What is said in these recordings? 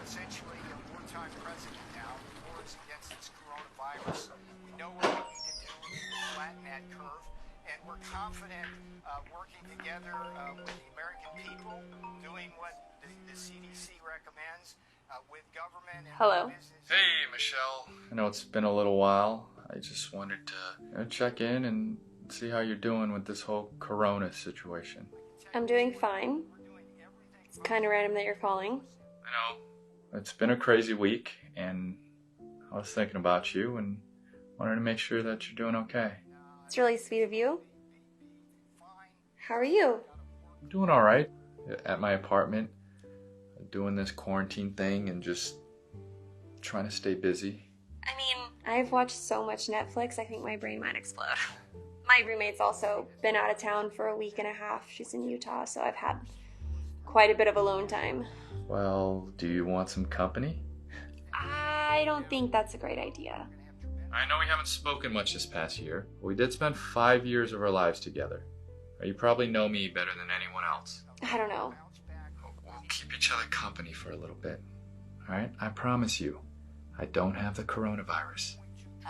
essentially a wartime president now. The war is against this coronavirus. We know what we need to do. We need to flatten that curve. And we're confident working together with the American people, doing what the CDC recommends with government and Hello. business. Hey, Michelle. I know it's been a little while. I just wanted to check in and see how you're doing with this whole corona situation. I'm doing fine. It's kind of random that you're calling. I know. It's been a crazy week, and I was thinking about you and wanted to make sure that you're doing okay. It's really sweet of you. How are you? I'm doing all right at my apartment, doing this quarantine thing and just trying to stay busy. I mean, I've watched so much Netflix, I think my brain might explode. My roommate's also been out of town for a week and a half. She's in Utah, so I've had quite a bit of alone time. Well, do you want some company? I don't think that's a great idea. I know we haven't spoken much this past year, but we did spend 5 years of our lives together. You probably know me better than anyone else. I don't know. We'll keep each other company for a little bit. All right? I promise you, I don't have the coronavirus.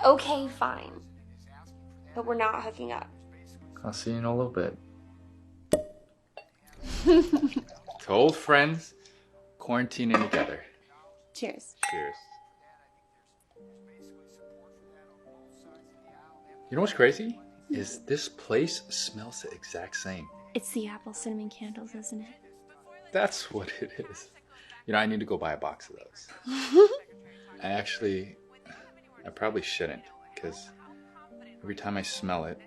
Okay, fine. But we're not hooking up. I'll see you in a little bit. To old friends, quarantining together. Cheers. Cheers. You know what's crazy? Is this place smells the exact same. It's the apple cinnamon candles, isn't it? That's what it is. You know, I need to go buy a box of those. I probably shouldn't, because every time I smell it,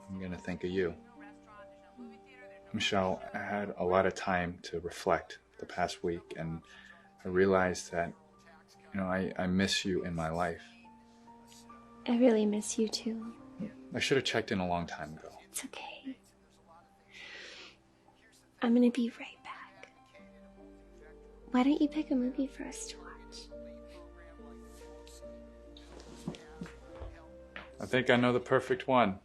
I'm going to think of you. Michelle, I had a lot of time to reflect the past week, and I realized that, you know, I miss you in my life. I really miss you too. I should have checked in a long time ago. It's okay. I'm gonna be right back. Why don't you pick a movie for us to watch? I think I know the perfect one.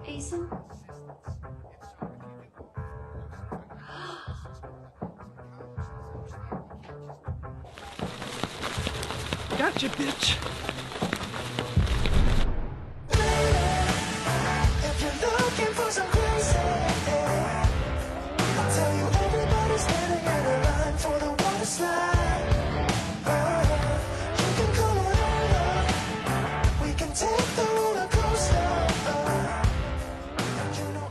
Jason? Gotcha, bitch. If you're looking for some crazy, I'll tell you everybody's standing in a line for the water slide. You can come on over. We can take the roller coaster. You know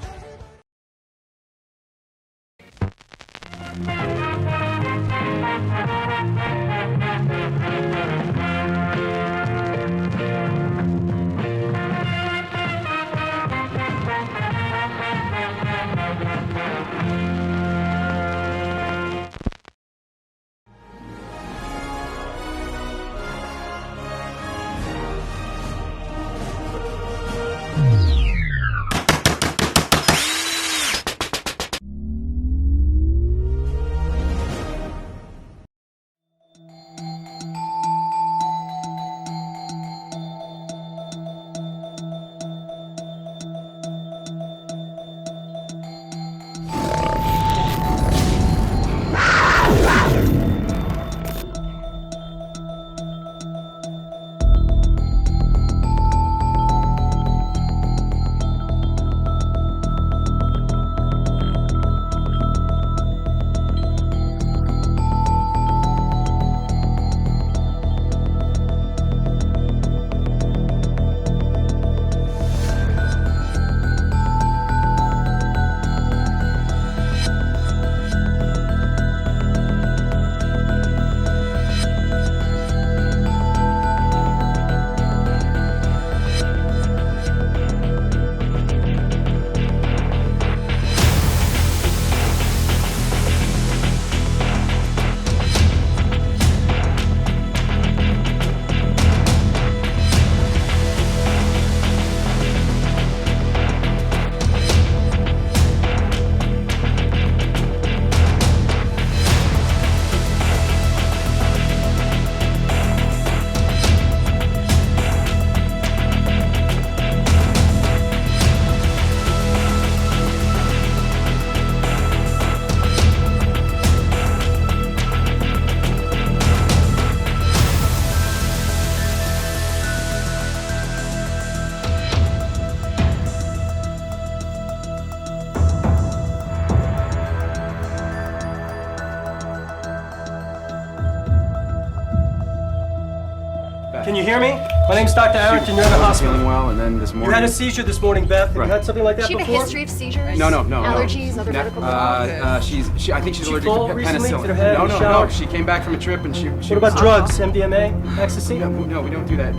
Can you hear me? My name's Dr. Arrington. You're in the hospital. Feeling well, and then this morning. You had a seizure this morning, Beth. Have you had something like that She have a before? history of seizures? No. Allergies, other medical I think she's allergic fall to recently? penicillin. Did her head No. shower? She came back from a trip and she What about drugs? MDMA? Ecstasy? No, we don't do that.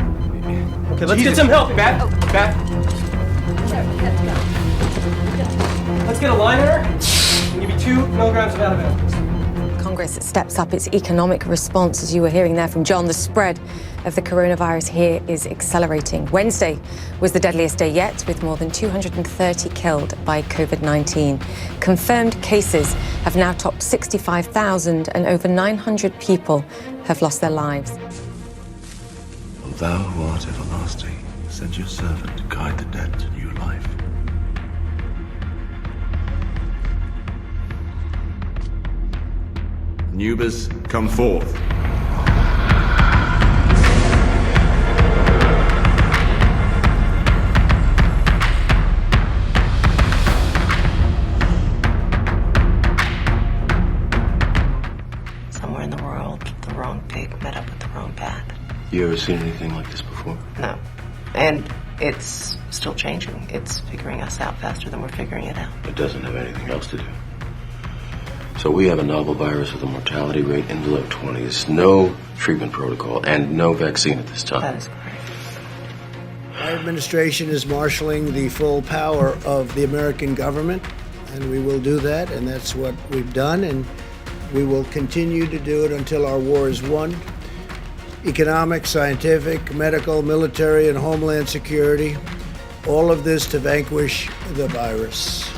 Okay, let's get some help. Beth. Let's get a liner. I'll give you 2 milligrams of Ativan. Congress steps up its economic response, as you were hearing there from John. The spread of the coronavirus here is accelerating. Wednesday was the deadliest day yet, with more than 230 killed by COVID-19. Confirmed cases have now topped 65,000, and over 900 people have lost their lives. O thou who art everlasting, send your servant to guide the dead to new life. Anubis, come forth. Somewhere in the world, the wrong pig met up with the wrong path. You ever seen anything like this before? No. And it's still changing. It's figuring us out faster than we're figuring it out. It doesn't have anything else to do. So we have a novel virus with a mortality rate in the low 20s, no treatment protocol, and no vaccine at this time. That is correct. Our administration is marshaling the full power of the American government, and we will do that, and that's what we've done, and we will continue to do it until our war is won. Economic, scientific, medical, military, and homeland security, all of this to vanquish the virus.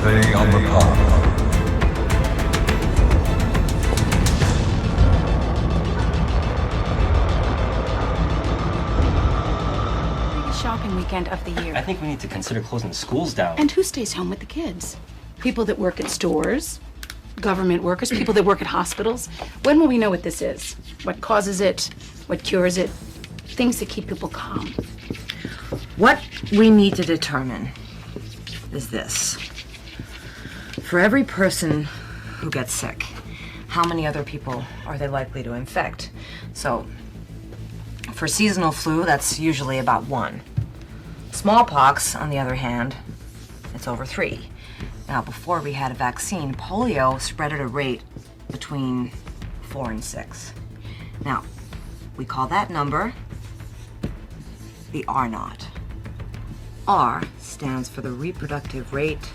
Stay on the path. Biggest shopping weekend of the year. I think we need to consider closing the schools down. And who stays home with the kids? People that work at stores, government workers, people that work at hospitals. When will we know what this is? What causes it? What cures it? Things that keep people calm. What we need to determine is this. For every person who gets sick, how many other people are they likely to infect? So, for seasonal flu, that's usually about 1. Smallpox, on the other hand, it's over 3. Now, before we had a vaccine, polio spread at a rate between 4 and 6. Now, we call that number the R0. R stands for the reproductive rate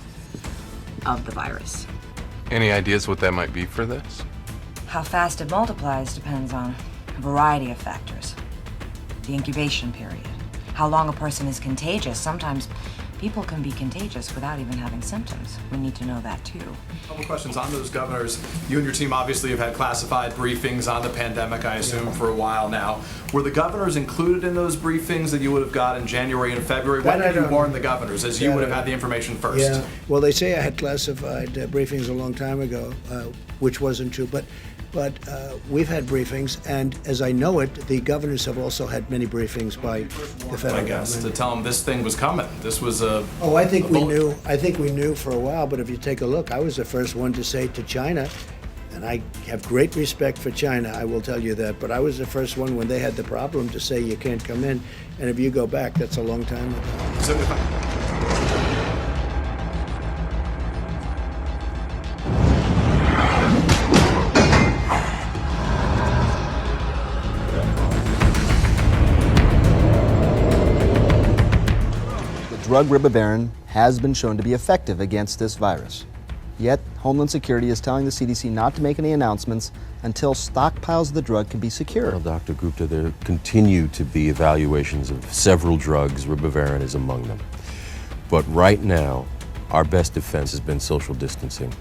of the virus. Any ideas what that might be for this? How fast it multiplies depends on a variety of factors. The incubation period, how long a person is contagious. Sometimes people can be contagious without even having symptoms. We need to know that too. A couple questions on those governors. You and your team obviously have had classified briefings on the pandemic, I assume, for a while now. Were the governors included in those briefings that you would have got in January and February? When did you warn the governors, as you would have had the information first? Yeah, well, they say I had classified briefings a long time ago, which wasn't true, but we've had briefings, and as I know it, the governors have also had many briefings by the federal government. To tell them this thing was coming. This was a... Oh, I think we knew. I think we knew for a while, but if you take a look, I was the first one to say to China, and I have great respect for China, I will tell you that, but I was the first one when they had the problem to say you can't come in, and if you go back, that's a long time ago. So if I... drug ribavirin has been shown to be effective against this virus. Yet, Homeland Security is telling the CDC not to make any announcements until stockpiles of the drug can be secured. Well, Dr. Gupta, there continue to be evaluations of several drugs. Ribavirin is among them. But right now, our best defense has been social distancing.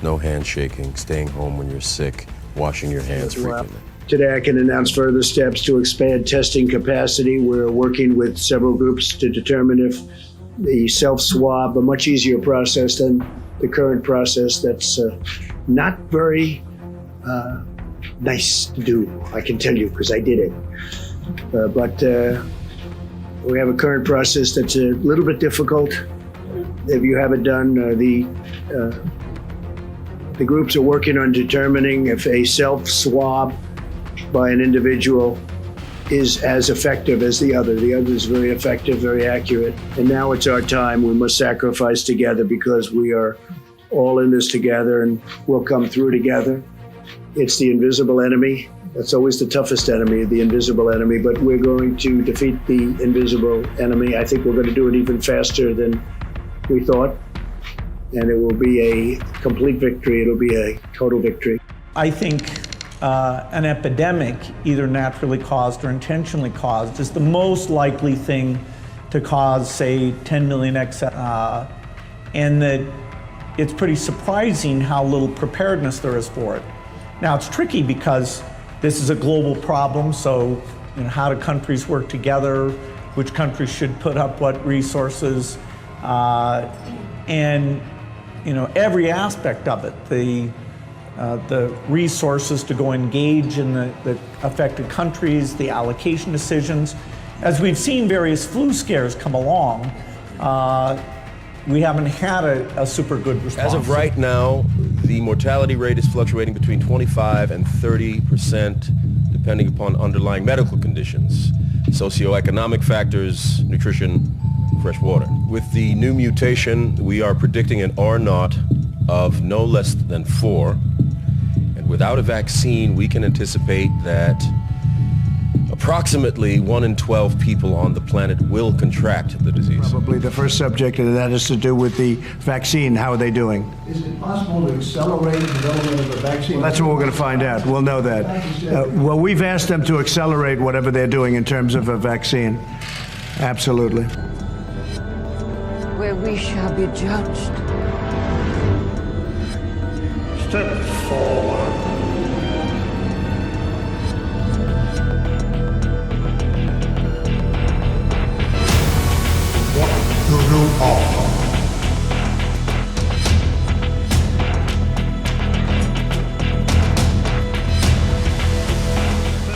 No handshaking, staying home when you're sick, washing your hands frequently. Today I can announce further steps to expand testing capacity. We're working with several groups to determine if the self-swab, a much easier process than the current process that's not very nice to do, I can tell you, because I did it. But We have a current process that's a little bit difficult. If you have it done, the groups are working on determining if a self-swab by an individual is as effective as the other. The other is very effective, very accurate. And now it's our time. We must sacrifice together because we are all in this together and we'll come through together. It's the invisible enemy. That's always the toughest enemy, the invisible enemy, but we're going to defeat the invisible enemy. I think we're going to do it even faster than we thought, and it will be a complete victory. It'll be a total victory. I think an epidemic, either naturally caused or intentionally caused, is the most likely thing to cause, say, 10 million and that it's pretty surprising how little preparedness there is for it. Now, it's tricky because this is a global problem, so how do countries work together? Which countries should put up what resources? And every aspect of it, the resources to go engage in the affected countries, the allocation decisions. As we've seen various flu scares come along, we haven't had a super good response. As of right now, the mortality rate is fluctuating between 25 and 30%, depending upon underlying medical conditions, socioeconomic factors, nutrition, fresh water. With the new mutation, we are predicting an R0 of no less than 4. And without a vaccine, we can anticipate that approximately 1 in 12 people on the planet will contract the disease. Probably the first subject of that is to do with the vaccine. How are they doing? Is it possible to accelerate the development of the vaccine? Well, that's what we're going to find out. We'll know that. Well, we've asked them to accelerate whatever they're doing in terms of a vaccine. Absolutely. Where we shall be judged. Step forward. What do you offer?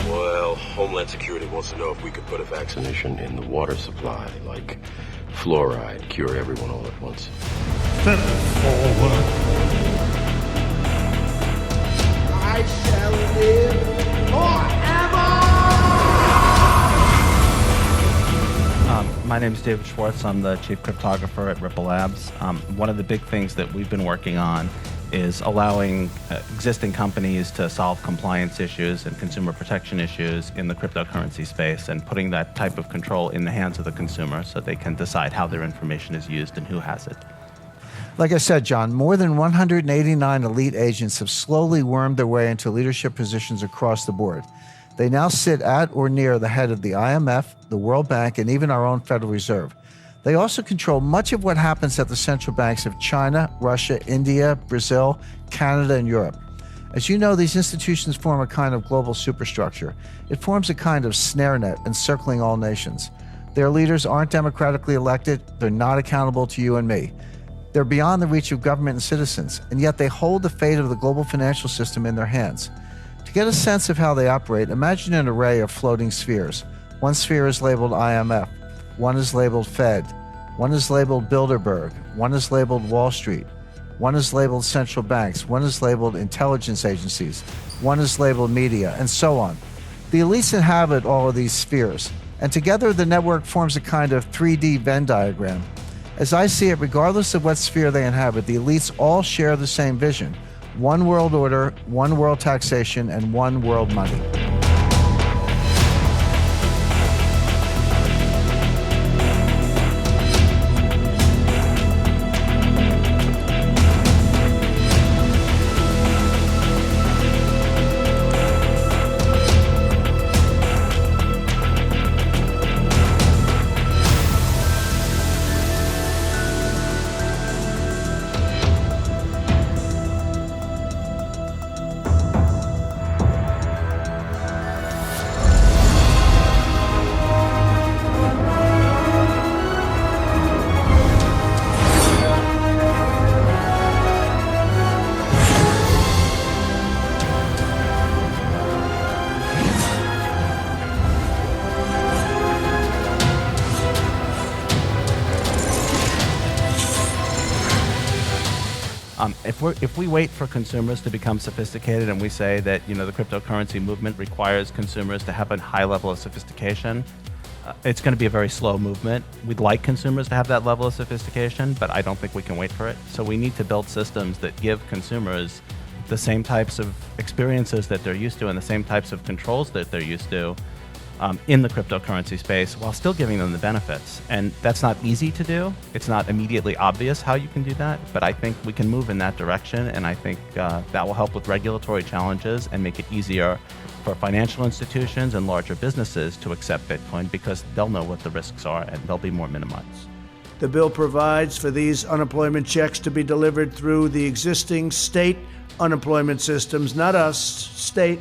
Well, Homeland Security wants to know if we could put a vaccination in the water supply, like fluoride, cure everyone all at once. Step forward. I shall live forever! My name is David Schwartz. I'm the chief cryptographer at Ripple Labs. One of the big things that we've been working on is allowing existing companies to solve compliance issues and consumer protection issues in the cryptocurrency space and putting that type of control in the hands of the consumer so they can decide how their information is used and who has it. Like I said, John, more than 189 elite agents have slowly wormed their way into leadership positions across the board. They now sit at or near the head of the IMF, the World Bank, and even our own Federal Reserve. They also control much of what happens at the central banks of China, Russia, India, Brazil, Canada, and Europe. As you know, these institutions form a kind of global superstructure. It forms a kind of snare net encircling all nations. Their leaders aren't democratically elected. They're not accountable to you and me. They're beyond the reach of government and citizens, and yet they hold the fate of the global financial system in their hands. To get a sense of how they operate, imagine an array of floating spheres. One sphere is labeled IMF, one is labeled Fed, one is labeled Bilderberg, one is labeled Wall Street, one is labeled central banks, one is labeled intelligence agencies, one is labeled media, and so on. The elites inhabit all of these spheres, and together the network forms a kind of 3D Venn diagram. As I see it, regardless of what sphere they inhabit, the elites all share the same vision: one world order, one world taxation, and one world money. If we wait for consumers to become sophisticated and we say that the cryptocurrency movement requires consumers to have a high level of sophistication, it's going to be a very slow movement. We'd like consumers to have that level of sophistication, but I don't think we can wait for it. So we need to build systems that give consumers the same types of experiences that they're used to and the same types of controls that they're used to in the cryptocurrency space while still giving them the benefits. And that's not easy to do. It's not immediately obvious how you can do that, but I think we can move in that direction, and I think that will help with regulatory challenges and make it easier for financial institutions and larger businesses to accept Bitcoin because they'll know what the risks are and they'll be more minimized. The bill provides for these unemployment checks to be delivered through the existing state unemployment systems, not us, state.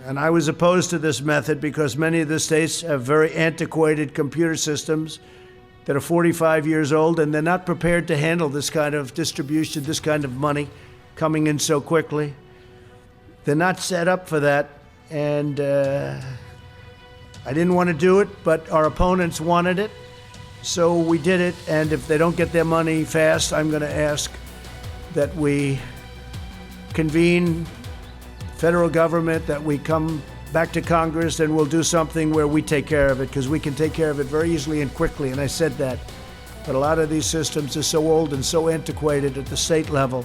And I was opposed to this method because many of the states have very antiquated computer systems that are 45 years old, and they're not prepared to handle this kind of distribution, this kind of money coming in so quickly. They're not set up for that, and I didn't want to do it, but our opponents wanted it, so we did it. And if they don't get their money fast, I'm going to ask that we convene federal government, that we come back to Congress, and we'll do something where we take care of it, because we can take care of it very easily and quickly, and I said that. But a lot of these systems are so old and so antiquated at the state level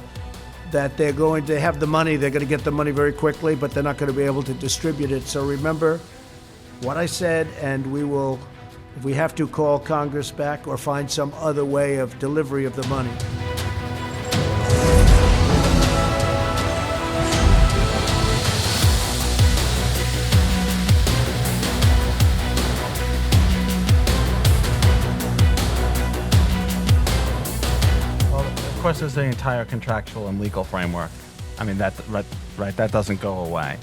that they're going to have the money, they're going to get the money very quickly, but they're not going to be able to distribute it. So remember what I said, and we will, if we have to, call Congress back or find some other way of delivery of the money. Of course, there's the entire contractual and legal framework. I mean, that doesn't go away.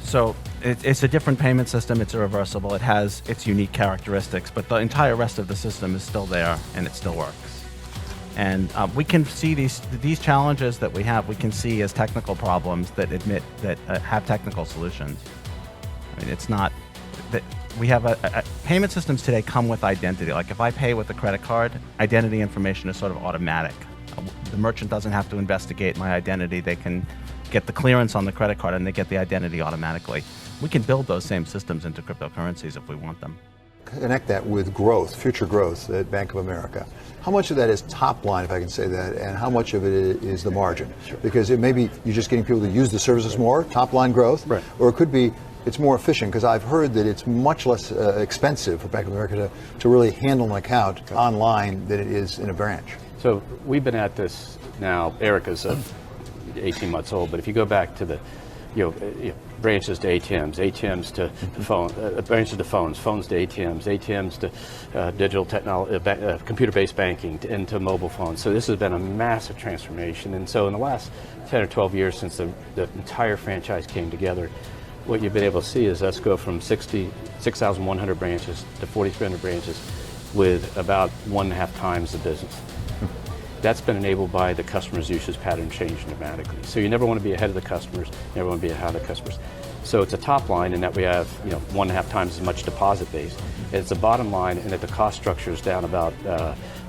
So it's a different payment system. It's irreversible. It has its unique characteristics, but the entire rest of the system is still there, and it still works. And we can see these challenges that we have. We can see as technical problems that have technical solutions. I mean, it's not that. We have payment systems today come with identity. Like if I pay with a credit card, identity information is sort of automatic. The merchant doesn't have to investigate my identity. They can get the clearance on the credit card and they get the identity automatically. We can build those same systems into cryptocurrencies if we want them. Connect that with growth, future growth at Bank of America. How much of that is top line, if I can say that, and how much of it is the margin? Sure. Because it may be you're just getting people to use the services more, top line growth, right. Or it could be it's more efficient, because I've heard that it's much less expensive for Bank of America to really handle an account online than it is in a branch. So we've been at this now, Erica's 18 months old, but if you go back to the branches to ATMs, ATMs to phone, branches to phones, phones to ATMs, ATMs to digital technology, computer-based banking, into mobile phones. So this has been a massive transformation. And so in the last 10 or 12 years since the entire franchise came together, what you've been able to see is us go from 6,100 branches to 4,300 branches with about 1.5 times the business. That's been enabled by the customer's usage pattern changing dramatically. So you never want to be ahead of the customers, you never want to be ahead of the customers. So it's a top line in that we have 1.5 times as much deposit base. It's a bottom line in that the cost structure is down about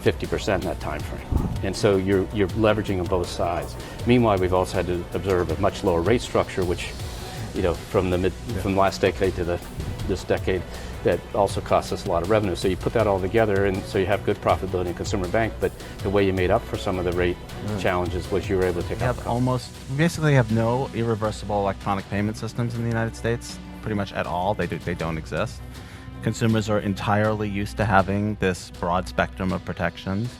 50% in that time frame. And so you're leveraging on both sides. Meanwhile, we've also had to observe a much lower rate structure, which from last decade to this decade, that also costs us a lot of revenue. So you put that all together, and so you have good profitability in consumer bank, but the way you made up for some of the rate challenges was you were able to take out we basically have no irreversible electronic payment systems in the United States, pretty much at all. They don't exist. Consumers are entirely used to having this broad spectrum of protections.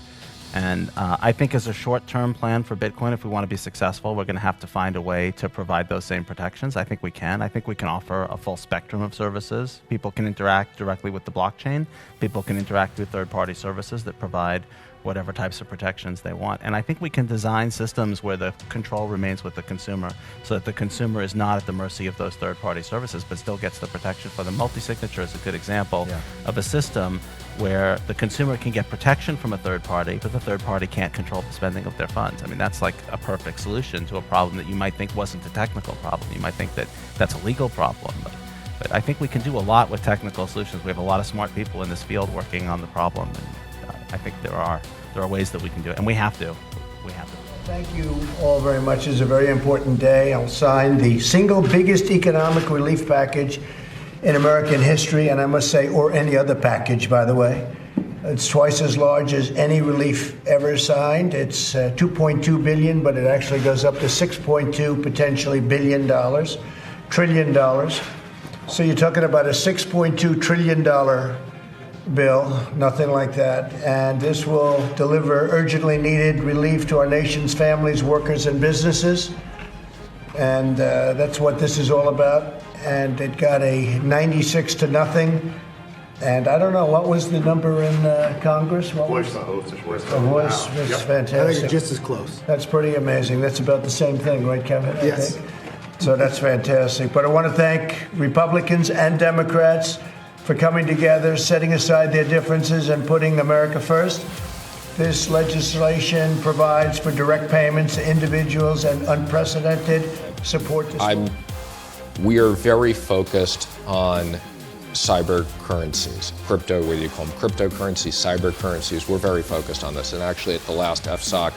And I think as a short-term plan for Bitcoin, if we want to be successful, we're going to have to find a way to provide those same protections. I think we can. I think we can offer a full spectrum of services. People can interact directly with the blockchain. People can interact with third-party services that provide whatever types of protections they want. And I think we can design systems where the control remains with the consumer, so that the consumer is not at the mercy of those third-party services, but still gets the protection for them. Multi-signature is a good example of a system where the consumer can get protection from a third party, but the third party can't control the spending of their funds. I mean, that's like a perfect solution to a problem that you might think wasn't a technical problem. You might think that that's a legal problem. But I think we can do a lot with technical solutions. We have a lot of smart people in this field working on the problem, and I think there are there are ways that we can do it, and we have to. We have to. Thank you all very much. It's a very important day. I'll sign the single biggest economic relief package in American history, and I must say, or any other package, by the way. It's twice as large as any relief ever signed. It's $2.2 billion, but it actually goes up to $6.2 potentially trillion dollars. So you're talking about a $6.2 trillion bill, nothing like that. And this will deliver urgently needed relief to our nation's families, workers, and businesses. And that's what this is all about. And it got a 96-0. And I don't know, what was the number in Congress? What Voice was the host. the voice was fantastic. I think it's just as close. That's pretty amazing. That's about the same thing, right, Kevin? I Yes. think? So that's fantastic. But I want to thank Republicans and Democrats for coming together, setting aside their differences, and putting America first. This legislation provides for direct payments to individuals and unprecedented support to We are very focused on cyber currencies, crypto, whether you call them cryptocurrencies, cyber currencies. We're very focused on this. And actually at the last FSOC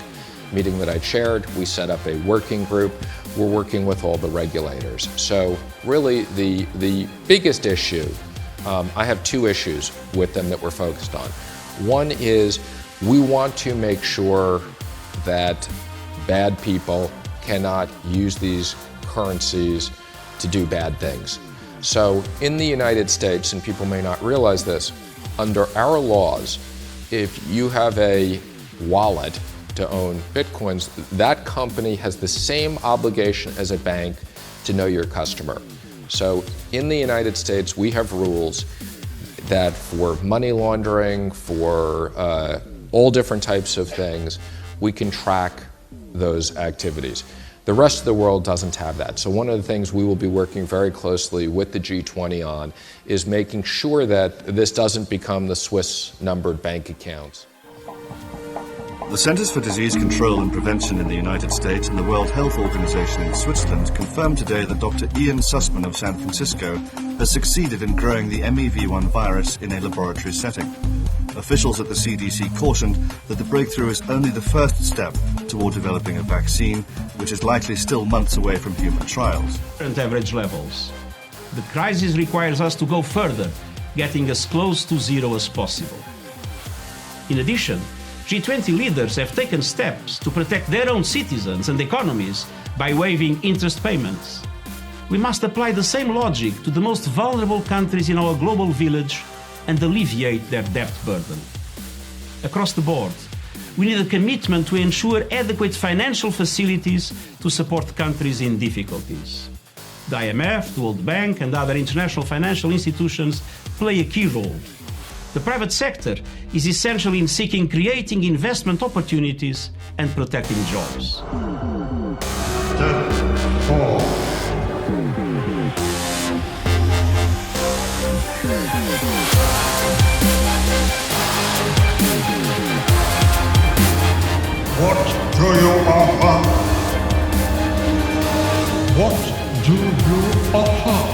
meeting that I chaired, we set up a working group. We're working with all the regulators. So really the biggest issue, I have two issues with them that we're focused on. One is we want to make sure that bad people cannot use these currencies to do bad things. So in the United States, and people may not realize this, under our laws, if you have a wallet to own Bitcoins, that company has the same obligation as a bank to know your customer. So in the United States, we have rules that for money laundering, for all different types of things, we can track those activities. The rest of the world doesn't have that. So one of the things we will be working very closely with the G20 on is making sure that this doesn't become the Swiss-numbered bank accounts. The Centers for Disease Control and Prevention in the United States and the World Health Organization in Switzerland confirmed today that Dr. Ian Sussman of San Francisco has succeeded in growing the MEV1 virus in a laboratory setting. Officials at the CDC cautioned that the breakthrough is only the first step toward developing a vaccine, which is likely still months away from human trials. Current average levels. The crisis requires us to go further, getting as close to zero as possible. In addition, G20 leaders have taken steps to protect their own citizens and economies by waiving interest payments. We must apply the same logic to the most vulnerable countries in our global village and alleviate their debt burden. Across the board, we need a commitment to ensure adequate financial facilities to support countries in difficulties. The IMF, the World Bank, and other international financial institutions play a key role. The private sector is essential in creating investment opportunities and protecting jobs. Step 4. What do you offer? What do you offer?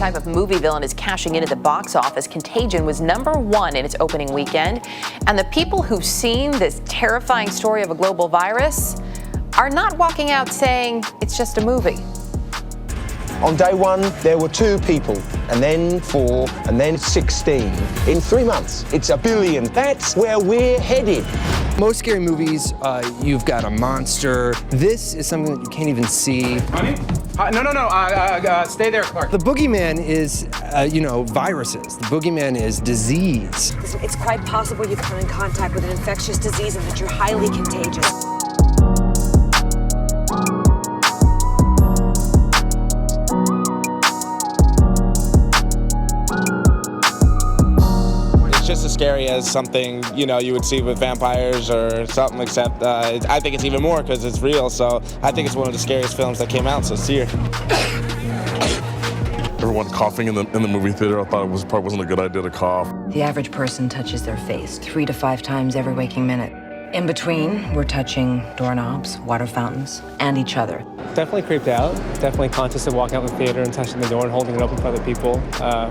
Type of movie villain is cashing in at the box office. Contagion was #1 in its opening weekend, and the people who've seen this terrifying story of a global virus are not walking out saying it's just a movie. On day 1, there were 2 people, and then 4, and then 16. In 3 months, it's 1 billion. That's where we're headed. Most scary movies, you've got a monster. This is something that you can't even see. Honey? No, stay there, Clark. The boogeyman is, viruses. The boogeyman is disease. It's quite possible you come in contact with an infectious disease and that you're highly contagious. Just as scary as something, you would see with vampires or something, except I think it's even more because it's real, so I think it's one of the scariest films that came out, so see her. Or everyone coughing in the movie theater. I thought it probably wasn't a good idea to cough. The average person touches their face 3 to 5 times every waking minute. In between, we're touching doorknobs, water fountains, and each other. Definitely creeped out. Definitely conscious of walking out the theater and touching the door and holding it open for other people,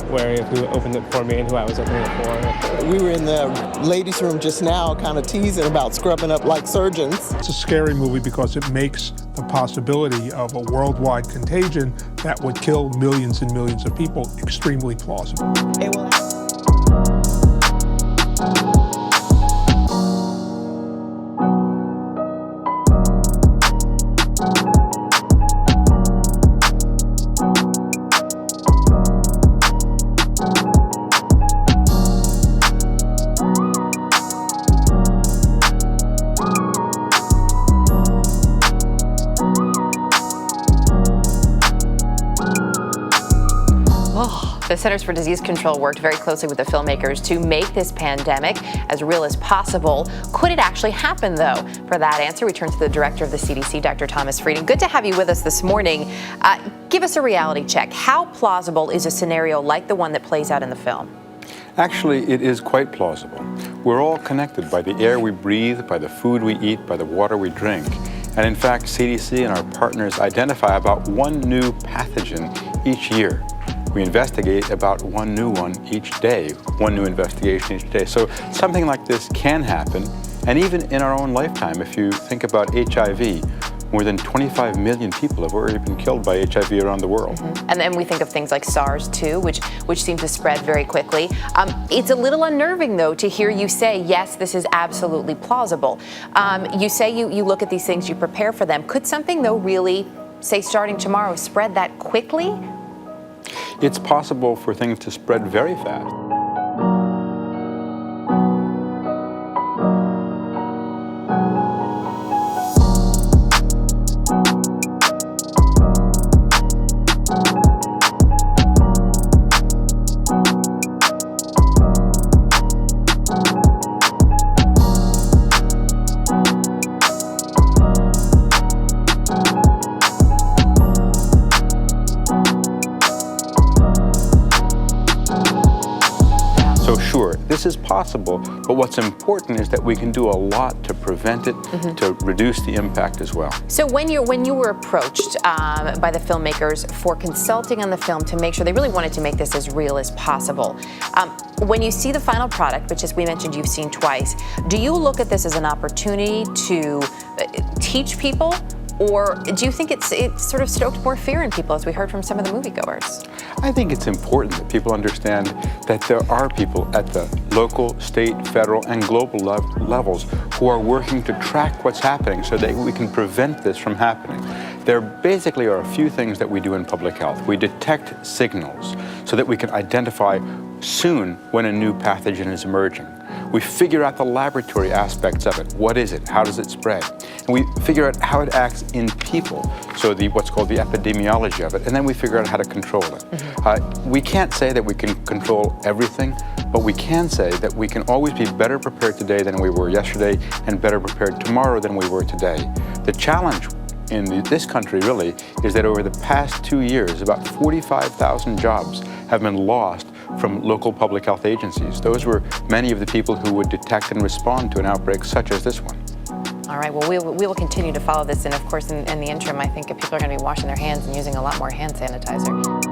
wary of who opened it for me and who I was opening it for. We were in the ladies' room just now, kind of teasing about scrubbing up like surgeons. It's a scary movie because it makes the possibility of a worldwide contagion that would kill millions and millions of people extremely plausible. The Centers for Disease Control worked very closely with the filmmakers to make this pandemic as real as possible. Could it actually happen, though? For that answer, we turn to the director of the CDC, Dr. Thomas Frieden. Good to have you with us this morning. Give us a reality check. How plausible is a scenario like the one that plays out in the film? Actually, it is quite plausible. We're all connected by the air we breathe, by the food we eat, by the water we drink. And in fact, CDC and our partners identify about 1 new pathogen each year. We investigate about 1 new one each day, 1 new investigation each day. So something like this can happen, and even in our own lifetime, if you think about HIV, more than 25 million people have already been killed by HIV around the world. And then we think of things like SARS too, which seem to spread very quickly. It's a little unnerving, though, to hear you say, yes, this is absolutely plausible. You say you look at these things, you prepare for them. Could something, though, really, say starting tomorrow, spread that quickly? It's possible for things to spread very fast. So sure, this is possible, but what's important is that we can do a lot to prevent it, to reduce the impact as well. So when you were approached by the filmmakers for consulting on the film to make sure they really wanted to make this as real as possible, when you see the final product, which as we mentioned you've seen twice, do you look at this as an opportunity to teach people? Or do you think it's sort of stoked more fear in people, as we heard from some of the moviegoers? I think it's important that people understand that there are people at the local, state, federal, and global levels who are working to track what's happening so that we can prevent this from happening. There basically are a few things that we do in public health. We detect signals so that we can identify soon when a new pathogen is emerging. We figure out the laboratory aspects of it. What is it? How does it spread? And we figure out how it acts in people, so what's called the epidemiology of it, and then we figure out how to control it. We can't say that we can control everything, but we can say that we can always be better prepared today than we were yesterday and better prepared tomorrow than we were today. The challenge in this country really is that over the past 2 years, about 45,000 jobs have been lost from local public health agencies. Those were many of the people who would detect and respond to an outbreak such as this one. All right, well, we will continue to follow this, and of course, in the interim, I think people are going to be washing their hands and using a lot more hand sanitizer.